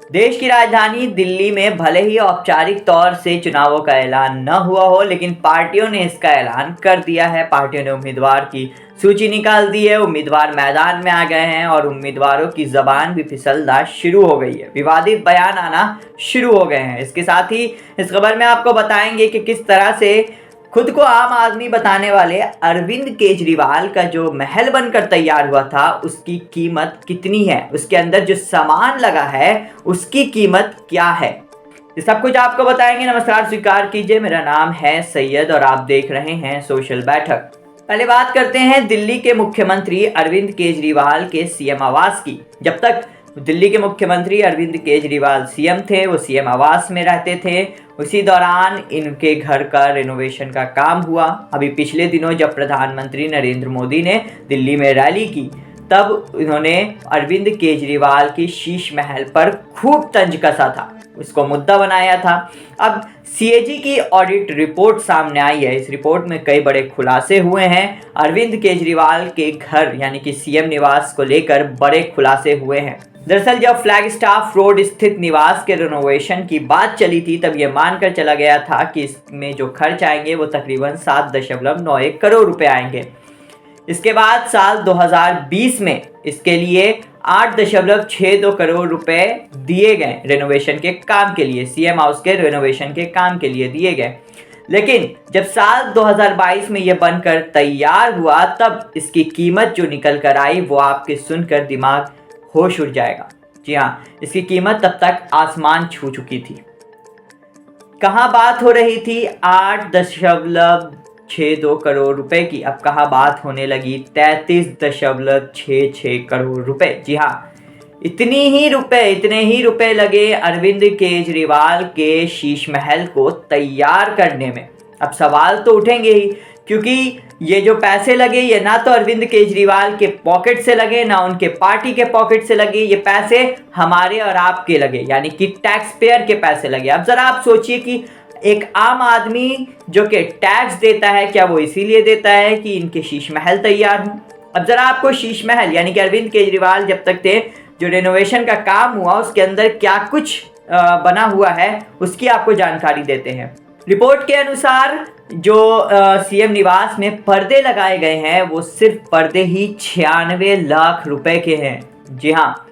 देश की राजधानी दिल्ली में भले ही औपचारिक तौर से चुनावों का ऐलान न हुआ हो, लेकिन पार्टियों ने इसका ऐलान कर दिया है। पार्टियों ने उम्मीदवार की सूची निकाल दी है, उम्मीदवार मैदान में आ गए हैं और उम्मीदवारों की जबान भी फिसलना शुरू हो गई है, विवादित बयान आना शुरू हो गए हैं। इसके साथ ही इस खबर में आपको बताएंगे कि किस तरह से खुद को आम आदमी बताने वाले अरविंद केजरीवाल का जो महल बनकर तैयार हुआ था उसकी कीमत कितनी है, उसके अंदर जो सामान लगा है उसकी कीमत क्या है, ये सब कुछ आपको बताएंगे। नमस्कार, स्वीकार कीजिए, मेरा नाम है सैयद और आप देख रहे हैं सोशल बैठक। पहले बात करते हैं दिल्ली के मुख्यमंत्री अरविंद केजरीवाल के सीएम आवास की। जब तक दिल्ली के मुख्यमंत्री अरविंद केजरीवाल सीएम थे, वो सीएम आवास में रहते थे, उसी दौरान इनके घर का रेनोवेशन का काम हुआ। अभी पिछले दिनों जब प्रधानमंत्री नरेंद्र मोदी ने दिल्ली में रैली की, तब उन्होंने अरविंद केजरीवाल की शीश महल पर खूब तंज कसा था, उसको मुद्दा बनाया था। अब सीएजी की ऑडिट रिपोर्ट सामने आई है। इस रिपोर्ट में कई बड़े खुलासे हुए हैं। अरविंद केजरीवाल के घर यानी कि सीएम निवास को लेकर बड़े खुलासे हुए हैं। दरअसल जब फ्लैगस्टाफ रोड स्थित निवास के रेनोवेशन की बात चली थी, तब यह मानकर चला गया था कि इसमें जो खर्च आएंगे वो तकरीबन 7.91 करोड़ रुपए आएंगे। इसके बाद साल 2020 में इसके लिए 8.62 करोड़ रुपए दिए गए रेनोवेशन के काम के लिए, सीएम हाउस के रेनोवेशन के काम के लिए दिए गए। लेकिन जब साल 2022 में यह बनकर तैयार हुआ, तब इसकी कीमत जो निकल कर आई वो आपके सुनकर दिमाग होश उड़ जाएगा। जी हाँ, इसकी कीमत तब तक आसमान छू चुकी थी। कहाँ बात हो रही थी 8.62 करोड़ रुपए की, अब कहाँ बात होने लगी 33.66 करोड़ रुपए। जी हाँ, इतने ही रुपए लगे अरविंद केजरीवाल के शीश महल को तैयार करने में। अब सवाल तो उठेंगे ही, क्योंकि ये जो पैसे लगे ये ना तो अरविंद केजरीवाल के पॉकेट से लगे, ना उनके पार्टी के पॉकेट से लगे, ये पैसे हमारे और आपके लगे, यानी कि टैक्स पेयर के पैसे लगे। अब जरा आप सोचिए कि एक आम आदमी जो कि टैक्स देता है, क्या वो इसीलिए देता है कि इनके शीश महल तैयार हों? अब जरा आपको शीश महल यानी कि अरविंद केजरीवाल जब तक थे, जो रेनोवेशन का काम हुआ उसके अंदर क्या कुछ बना हुआ है उसकी आपको जानकारी देते हैं। रिपोर्ट के अनुसार जो सीएम निवास में पर्दे लगाए गए हैं वो सिर्फ पर्दे ही 96 लाख रुपए के हैं। जी हाँ,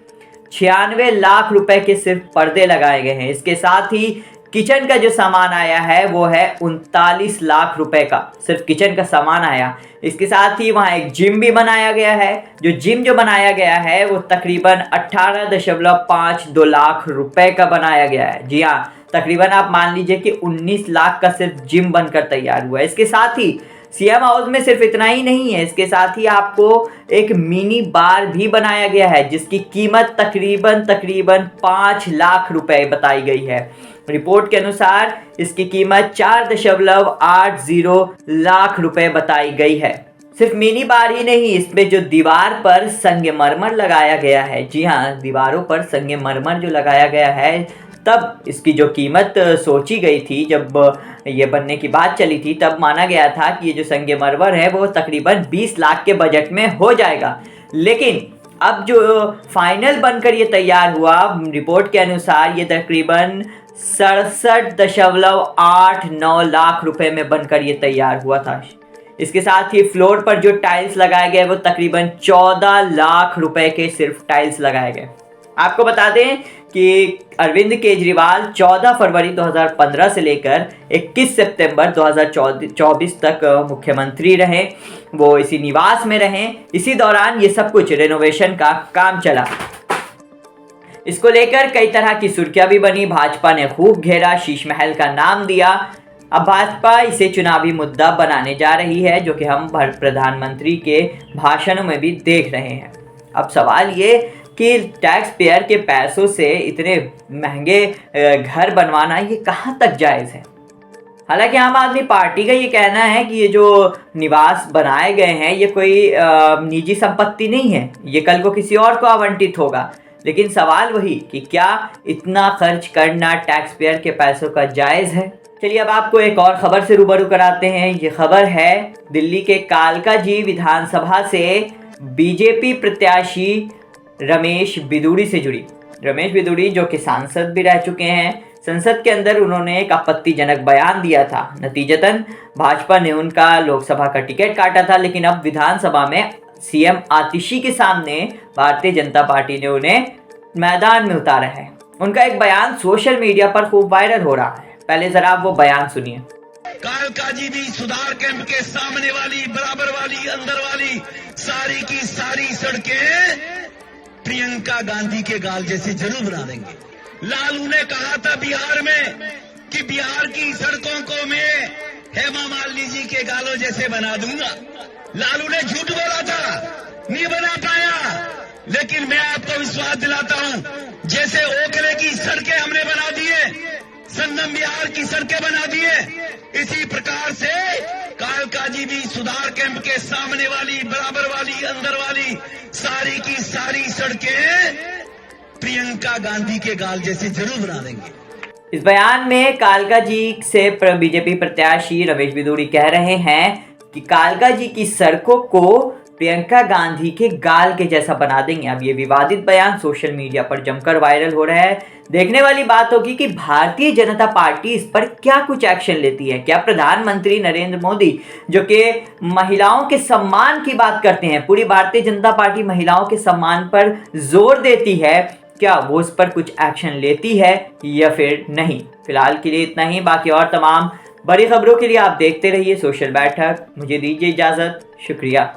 96 लाख रुपए के सिर्फ पर्दे लगाए गए हैं। इसके साथ ही किचन का जो सामान आया है वो है 39 लाख रुपए का, सिर्फ किचन का सामान आया। इसके साथ ही वहाँ एक जिम भी बनाया गया है। जो बनाया गया है वो तकरीबन 18.52 लाख रुपए का बनाया गया है। जी हाँ, तकरीबन आप मान लीजिए कि 19 लाख का सिर्फ जिम बनकर तैयार हुआ है। इसके साथ ही सीएम हाउस में सिर्फ इतना ही नहीं है, इसके साथ ही आपको एक मिनी बार भी बनाया गया है जिसकी कीमत तकरीबन 5 लाख रुपए बताई गई है। रिपोर्ट के अनुसार इसकी कीमत 4.80 लाख रुपए बताई गई है। सिर्फ मिनी बार ही नहीं, इसमें जो दीवार पर संगमरमर लगाया गया है, जी हाँ, दीवारों पर संगमरमर जो लगाया गया है, तब इसकी जो कीमत सोची गई थी, जब ये बनने की बात चली थी, तब माना गया था कि ये जो संगमरमर है वो तकरीबन 20 लाख के बजट में हो जाएगा। लेकिन अब जो फाइनल बनकर ये तैयार हुआ, रिपोर्ट के अनुसार ये तकरीबन 67.89 लाख रुपए में बनकर ये तैयार हुआ था। इसके साथ ही फ्लोर पर जो टाइल्स लगाए गए वो तकरीबन 14 लाख रुपए के सिर्फ टाइल्स लगाए गए। आपको बता दें कि अरविंद केजरीवाल 14 फरवरी 2015 से लेकर 21 सितंबर 2024 तक मुख्यमंत्री रहे। वो इसी निवास में रहे। इसी दौरान ये सब कुछ रेनोवेशन का काम चला। इसको लेकर कई तरह की सुर्खियां भी बनी। भाजपा ने खूब घेरा, शीश महल का नाम दिया। अब भाजपा इसे चुनावी मुद्दा बनाने जा रही है, जो कि हम प्रधानमंत्री के भाषणों में भी देख रहे हैं। अब सवाल ये कि टैक्स पेयर के पैसों से इतने महंगे घर बनवाना ये कहाँ तक जायज़ है। हालांकि आम आदमी पार्टी का ये कहना है कि ये जो निवास बनाए गए हैं ये कोई निजी संपत्ति नहीं है, ये कल को किसी और को आवंटित होगा। लेकिन सवाल वही कि क्या इतना खर्च करना टैक्स पेयर के पैसों का जायज़ है। चलिए अब आपको एक और खबर से रूबरू कराते हैं। ये खबर है दिल्ली के कालकाजी विधानसभा से बीजेपी प्रत्याशी रमेश बिदूड़ी से जुड़ी। रमेश बिधूड़ी जो कि सांसद भी रह चुके हैं, संसद के अंदर उन्होंने एक आपत्तिजनक बयान दिया था। नतीजतन भाजपा ने उनका लोकसभा का टिकट काटा था, लेकिन अब विधानसभा में सीएम आतिशी के सामने भारतीय जनता पार्टी ने उन्हें मैदान में उतारा है। उनका एक बयान सोशल मीडिया पर खूब वायरल हो रहा है। पहले जरा आप वो बयान सुनिए। कालकाजी भी सुधार कैंप के सामने वाली, बराबर वाली, अंदर वाली सारी की सारी सड़कें प्रियंका गांधी के गाल जैसे जरूर बना देंगे। लालू ने कहा था बिहार में कि बिहार की सड़कों को मैं हेमा मालिनी जी के गालों जैसे बना दूंगा। लालू ने झूठ बोला था, नहीं बना पाया, लेकिन मैं आपको विश्वास दिलाता हूं, जैसे ओखले की सड़कें हमने बना दिए, संगम बिहार की सड़कें बना दिए, इसी प्रकार से कालकाजी भी सुधार कैंप के सामने वाली, बराबर वाली, अंदर वाली सारी की सारी सड़कें प्रियंका गांधी के गाल जैसे जरूर बना देंगे। इस बयान में कालका जी से बीजेपी प्रत्याशी रमेश बिधूड़ी कह रहे हैं कि कालका जी की सड़कों को प्रियंका गांधी के गाल के जैसा बना देंगे। अब ये विवादित बयान सोशल मीडिया पर जमकर वायरल हो रहा है। देखने वाली बात होगी कि भारतीय जनता पार्टी इस पर क्या कुछ एक्शन लेती है। क्या प्रधानमंत्री नरेंद्र मोदी, जो कि महिलाओं के सम्मान की बात करते हैं, पूरी भारतीय जनता पार्टी महिलाओं के सम्मान पर जोर देती है, क्या वो इस पर कुछ एक्शन लेती है या फिर नहीं? फिलहाल के लिए इतना ही। बाकी और तमाम बड़ी खबरों के लिए आप देखते रहिए सोशल बैठक। मुझे दीजिए इजाजत। शुक्रिया।